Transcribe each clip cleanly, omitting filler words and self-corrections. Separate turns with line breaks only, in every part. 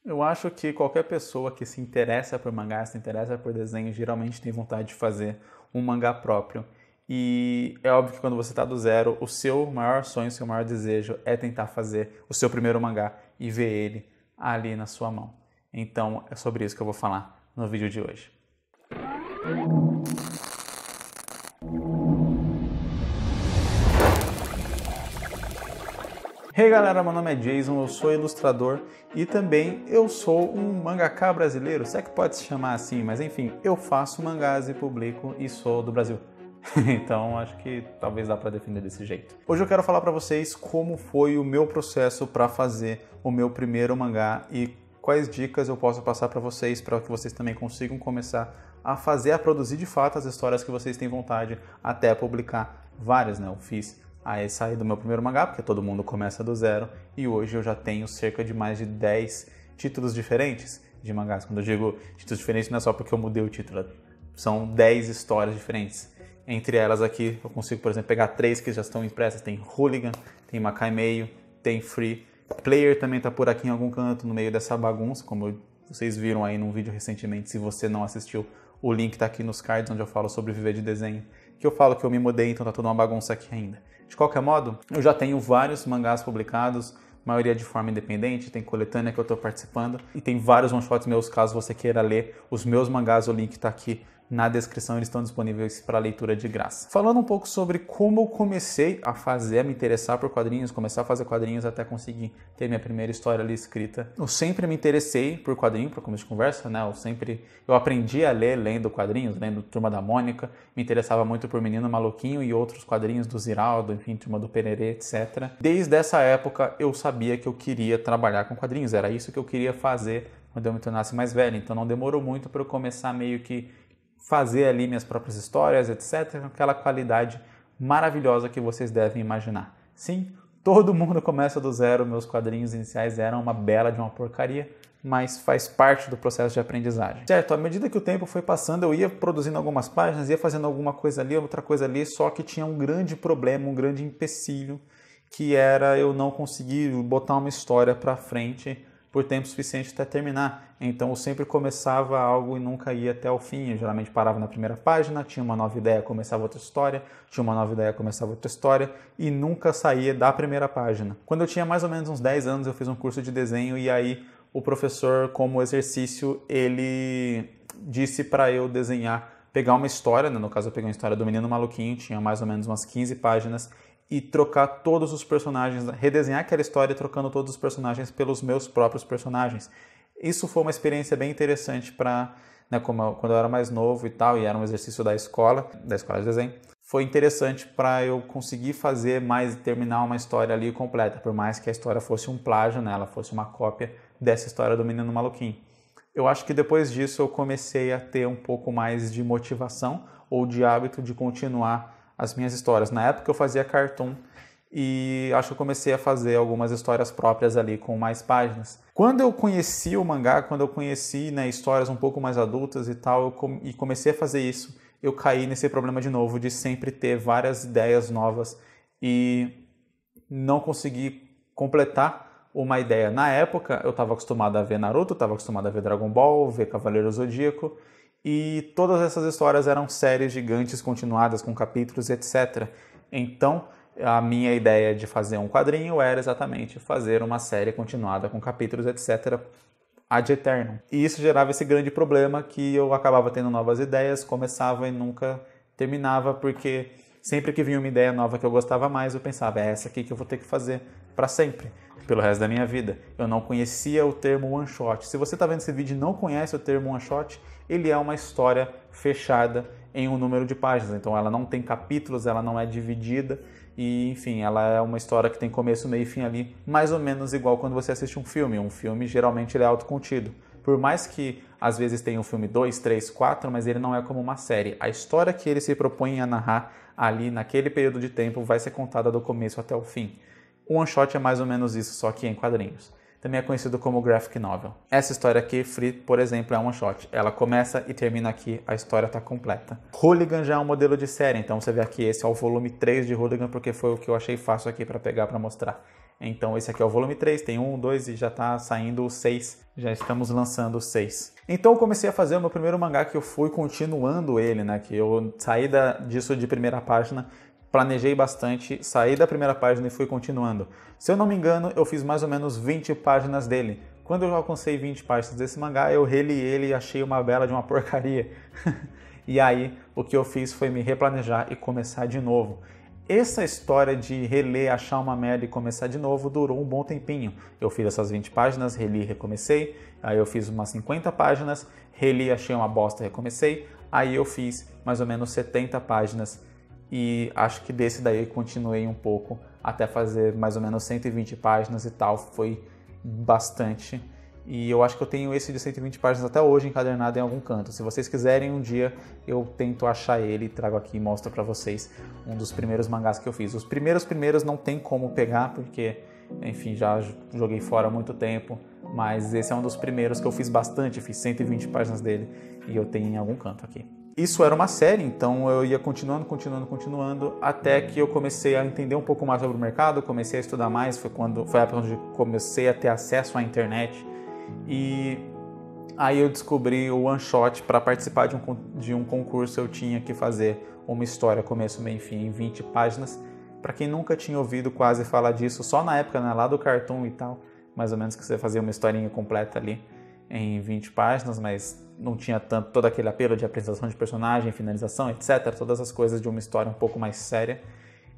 Eu acho que qualquer pessoa que se interessa por mangá, se interessa por desenho, geralmente tem vontade de fazer um mangá próprio. E é óbvio que quando você está do zero, o seu maior sonho, o seu maior desejo é tentar fazer o seu primeiro mangá e ver ele ali na sua mão. Então é sobre isso que eu vou falar no vídeo de hoje. Hey galera, meu nome é Jason, eu sou ilustrador e também eu sou um mangaka brasileiro, se é que pode se chamar assim, mas enfim, eu faço mangás e publico e sou do Brasil. Então acho que talvez dá para definir desse jeito. Hoje eu quero falar para vocês como foi o meu processo para fazer o meu primeiro mangá e quais dicas eu posso passar para vocês que vocês também consigam começar a fazer, a produzir de fato as histórias que vocês têm vontade até publicar várias, né? Eu fiz aí saí do meu primeiro mangá, porque todo mundo começa do zero, e hoje eu já tenho cerca de mais de 10 títulos diferentes de mangás. Quando eu digo títulos diferentes, não é só porque eu mudei o título, são 10 histórias diferentes. Entre elas aqui, eu consigo, por exemplo, pegar 3 que já estão impressas. Tem Hooligan, tem Makai Meio, tem Free. Player também está por aqui em algum canto, no meio dessa bagunça, como vocês viram aí num vídeo recentemente. Se você não assistiu, o link está aqui nos cards, onde eu falo sobre viver de desenho. Que eu falo que eu me mudei, então tá toda uma bagunça aqui ainda. De qualquer modo, eu já tenho vários mangás publicados, maioria de forma independente, tem coletânea que eu estou participando e tem vários one-shots meus, caso você queira ler os meus mangás, o link está aqui na descrição, eles estão disponíveis para leitura de graça. Falando um pouco sobre como eu comecei a me interessar por quadrinhos, começar a fazer quadrinhos até conseguir ter minha primeira história ali escrita. Eu sempre me interessei por quadrinho, para começo de conversa, né? Eu aprendi a ler lendo quadrinhos, lendo Turma da Mônica, me interessava muito por Menino Maluquinho e outros quadrinhos do Ziraldo, enfim, Turma do Pererê, etc. Desde essa época eu sabia que eu queria trabalhar com quadrinhos, era isso que eu queria fazer quando eu me tornasse mais velho, então não demorou muito para eu começar meio que fazer ali minhas próprias histórias, etc., com aquela qualidade maravilhosa que vocês devem imaginar. Sim, todo mundo começa do zero, meus quadrinhos iniciais eram uma bela de uma porcaria, mas faz parte do processo de aprendizagem. Certo, à medida que o tempo foi passando, eu ia produzindo algumas páginas, ia fazendo alguma coisa ali, outra coisa ali, só que tinha um grande problema, um grande empecilho, que era eu não conseguir botar uma história para frente por tempo suficiente até terminar. Então eu sempre começava algo e nunca ia até o fim. Eu geralmente parava na primeira página, tinha uma nova ideia, começava outra história, tinha uma nova ideia, começava outra história e nunca saía da primeira página. Quando eu tinha mais ou menos uns 10 anos, eu fiz um curso de desenho e aí o professor, como exercício, ele disse para eu desenhar, pegar uma história, né? No caso eu peguei uma história do Menino Maluquinho, tinha mais ou menos umas 15 páginas, e trocar todos os personagens, redesenhar aquela história trocando todos os personagens pelos meus próprios personagens. Isso foi uma experiência bem interessante para, né, quando eu era mais novo e tal, e era um exercício da escola de desenho. Foi interessante para eu conseguir fazer mais, terminar uma história ali completa, por mais que a história fosse um plágio, né, ela fosse uma cópia dessa história do Menino Maluquinho. Eu acho que depois disso eu comecei a ter um pouco mais de motivação ou de hábito de continuar as minhas histórias. Na época eu fazia cartoon e acho que eu comecei a fazer algumas histórias próprias ali com mais páginas. Quando eu conheci o mangá, quando eu conheci, né, histórias um pouco mais adultas e tal, e comecei a fazer isso, eu caí nesse problema de novo de sempre ter várias ideias novas e não conseguir completar uma ideia. Na época eu estava acostumado a ver Naruto, estava acostumado a ver Dragon Ball, ver Cavaleiro Zodíaco, e todas essas histórias eram séries gigantes continuadas com capítulos, etc. Então, a minha ideia de fazer um quadrinho era exatamente fazer uma série continuada com capítulos, etc. ad eternum. E isso gerava esse grande problema que eu acabava tendo novas ideias, começava e nunca terminava, porque sempre que vinha uma ideia nova que eu gostava mais, eu pensava, é essa aqui que eu vou ter que fazer para sempre, pelo resto da minha vida. Eu não conhecia o termo one shot. Se você está vendo esse vídeo e não conhece o termo one shot, ele é uma história fechada em um número de páginas. Então ela não tem capítulos, ela não é dividida e, enfim, ela é uma história que tem começo, meio e fim ali, mais ou menos igual quando você assiste um filme. Um filme geralmente ele é autocontido. Por mais que às vezes tenha um filme 2, 3, 4, mas ele não é como uma série. A história que ele se propõe a narrar ali naquele período de tempo vai ser contada do começo até o fim. O one shot é mais ou menos isso, só que em quadrinhos. Também é conhecido como graphic novel. Essa história aqui, Free, por exemplo, é um one shot. Ela começa e termina aqui, a história está completa. Hooligan já é um modelo de série, então você vê aqui, esse é o volume 3 de Hooligan, porque foi o que eu achei fácil aqui para pegar para mostrar. Então esse aqui é o volume 3, tem 1, 2 e já está saindo o 6. Já estamos lançando o 6. Então eu comecei a fazer o meu primeiro mangá que eu fui continuando ele, né? Que eu saí disso de primeira página, planejei bastante, saí da primeira página e fui continuando. Se eu não me engano, eu fiz mais ou menos 20 páginas dele. Quando eu alcancei 20 páginas desse mangá, eu reli ele e achei uma bela de uma porcaria. E aí, o que eu fiz foi me replanejar e começar de novo. Essa história de reler, achar uma merda e começar de novo durou um bom tempinho. Eu fiz essas 20 páginas, reli e recomecei. Aí eu fiz umas 50 páginas, reli, achei uma bosta e recomecei. Aí eu fiz mais ou menos 70 páginas e acho que desse daí continuei um pouco até fazer mais ou menos 120 páginas e tal. Foi bastante. E eu acho que eu tenho esse de 120 páginas até hoje encadernado em algum canto. Se vocês quiserem, um dia eu tento achar ele e trago aqui e mostro pra vocês um dos primeiros mangás que eu fiz. Os primeiros não tem como pegar, porque, enfim, já joguei fora há muito tempo. Mas esse é um dos primeiros que eu fiz bastante, fiz 120 páginas dele e eu tenho em algum canto aqui. Isso era uma série, então eu ia continuando, até que eu comecei a entender um pouco mais sobre o mercado, comecei a estudar mais, foi a época onde comecei a ter acesso à internet. E aí eu descobri o One Shot. Para participar de um concurso eu tinha que fazer uma história começo, meio e fim em 20 páginas. Para quem nunca tinha ouvido quase falar disso, só na época, né, lá do Cartoon e tal, mais ou menos, que você fazia uma historinha completa ali em 20 páginas, mas não tinha todo aquele apelo de apresentação de personagem, finalização, etc. Todas as coisas de uma história um pouco mais séria.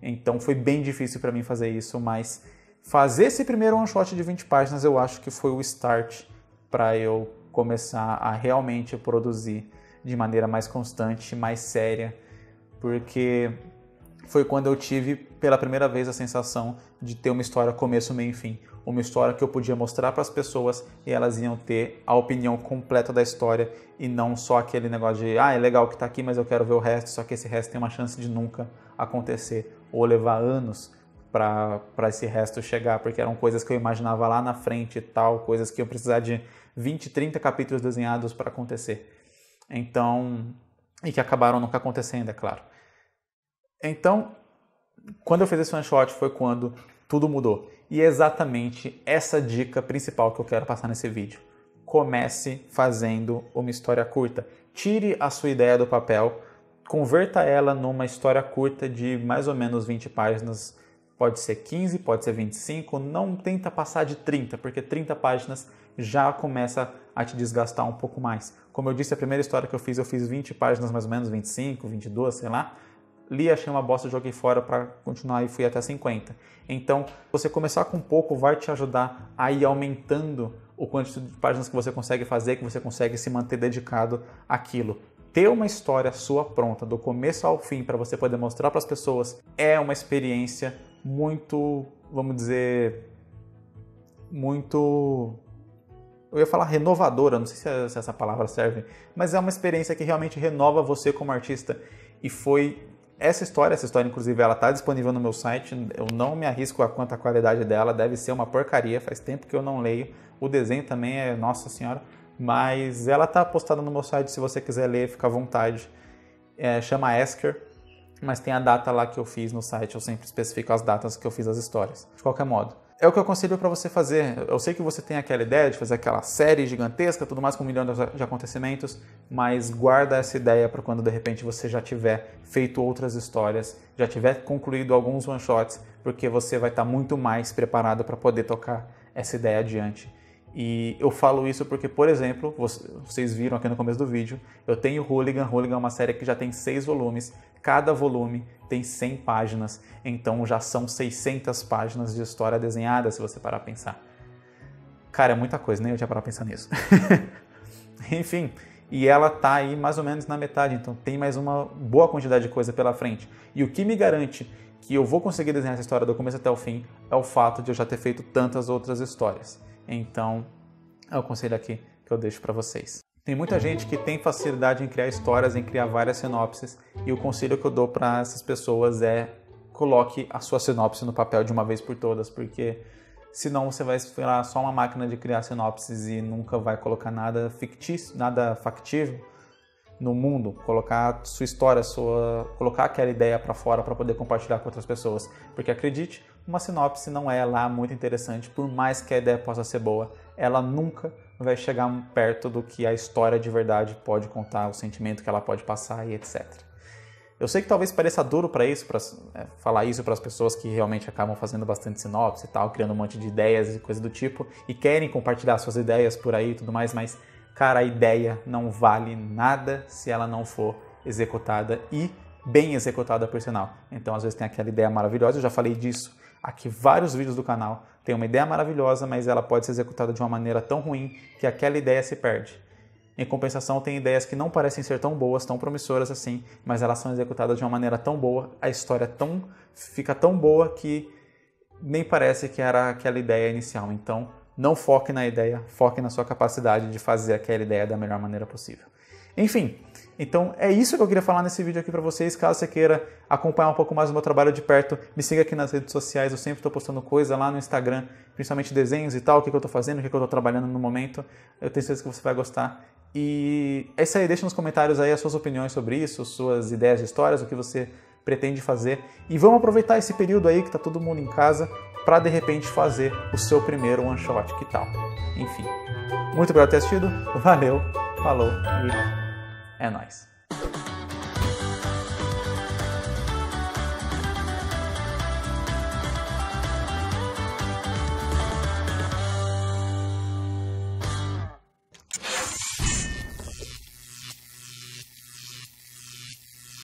Então foi bem difícil para mim fazer isso, mas fazer esse primeiro one shot de 20 páginas eu acho que foi o start para eu começar a realmente produzir de maneira mais constante, mais séria, porque foi quando eu tive pela primeira vez a sensação de ter uma história começo, meio e fim. Uma história que eu podia mostrar para as pessoas e elas iam ter a opinião completa da história e não só aquele negócio de é legal que está aqui, mas eu quero ver o resto, só que esse resto tem uma chance de nunca acontecer ou levar anos para esse resto chegar, porque eram coisas que eu imaginava lá na frente e tal, coisas que eu precisar de 20, 30 capítulos desenhados para acontecer. Então, e que acabaram nunca acontecendo, é claro. Então, quando eu fiz esse one shot foi quando tudo mudou. E é exatamente essa dica principal que eu quero passar nesse vídeo. Comece fazendo uma história curta. Tire a sua ideia do papel, converta ela numa história curta de mais ou menos 20 páginas. Pode ser 15, pode ser 25, não tenta passar de 30, porque 30 páginas já começa a te desgastar um pouco mais. Como eu disse, a primeira história que eu fiz 20 páginas mais ou menos, 25, 22, sei lá. Li, achei uma bosta, joguei fora para continuar e fui até 50. Então, você começar com pouco vai te ajudar a ir aumentando o quantidade de páginas que você consegue fazer, que você consegue se manter dedicado àquilo. Ter uma história sua pronta, do começo ao fim, para você poder mostrar para as pessoas, é uma experiência muito, vamos dizer, muito... Eu ia falar renovadora, não sei se essa palavra serve, mas é uma experiência que realmente renova você como artista. E foi essa história inclusive, ela está disponível no meu site. Eu não me arrisco quanto à qualidade dela, deve ser uma porcaria, faz tempo que eu não leio. O desenho também é, nossa senhora, mas ela está postada no meu site, se você quiser ler, fica à vontade. Chama Esker, mas tem a data lá que eu fiz no site, eu sempre especifico as datas que eu fiz as histórias. De qualquer modo, é o que eu aconselho para você fazer. Eu sei que você tem aquela ideia de fazer aquela série gigantesca, tudo mais com 1 milhão de acontecimentos, mas guarda essa ideia para quando de repente você já tiver feito outras histórias, já tiver concluído alguns one-shots, porque você vai estar muito mais preparado para poder tocar essa ideia adiante. E eu falo isso porque, por exemplo, vocês viram aqui no começo do vídeo, eu tenho Hooligan. Hooligan é uma série que já tem 6 volumes, cada volume tem 100 páginas, então já são 600 páginas de história desenhada, se você parar a pensar. Cara, é muita coisa, nem eu tinha parado a pensar nisso. Enfim, e ela tá aí mais ou menos na metade, então tem mais uma boa quantidade de coisa pela frente. E o que me garante que eu vou conseguir desenhar essa história do começo até o fim é o fato de eu já ter feito tantas outras histórias. Então, é o conselho aqui que eu deixo para vocês. Tem muita gente que tem facilidade em criar histórias, em criar várias sinopses, e o conselho que eu dou para essas pessoas é: coloque a sua sinopse no papel de uma vez por todas, porque senão você vai virar só uma máquina de criar sinopses e nunca vai colocar nada fictício, nada factível no mundo, colocar sua história, colocar aquela ideia para fora para poder compartilhar com outras pessoas. Porque acredite, uma sinopse não é lá muito interessante, por mais que a ideia possa ser boa, ela nunca vai chegar perto do que a história de verdade pode contar, o sentimento que ela pode passar e etc. Eu sei que talvez pareça duro para isso, falar isso para as pessoas que realmente acabam fazendo bastante sinopse e tal, criando um monte de ideias e coisa do tipo, e querem compartilhar suas ideias por aí e tudo mais, mas, cara, a ideia não vale nada se ela não for executada e bem executada por sinal. Então, às vezes tem aquela ideia maravilhosa, eu já falei disso aqui vários vídeos do canal, tem uma ideia maravilhosa, mas ela pode ser executada de uma maneira tão ruim que aquela ideia se perde. Em compensação, tem ideias que não parecem ser tão boas, tão promissoras assim, mas elas são executadas de uma maneira tão boa, a história fica tão boa que nem parece que era aquela ideia inicial. Então, não foque na ideia, foque na sua capacidade de fazer aquela ideia da melhor maneira possível. Enfim, então é isso que eu queria falar nesse vídeo aqui para vocês. Caso você queira acompanhar um pouco mais do meu trabalho de perto, me siga aqui nas redes sociais. Eu sempre estou postando coisa lá no Instagram, principalmente desenhos e tal, o que eu estou fazendo, o que eu estou trabalhando no momento. Eu tenho certeza que você vai gostar. E é isso aí, deixa nos comentários aí as suas opiniões sobre isso, suas ideias de histórias, o que você pretende fazer. E vamos aproveitar esse período aí que está todo mundo em casa para de repente fazer o seu primeiro one shot, que tal? Enfim, muito obrigado por ter assistido, valeu, falou e é nóis.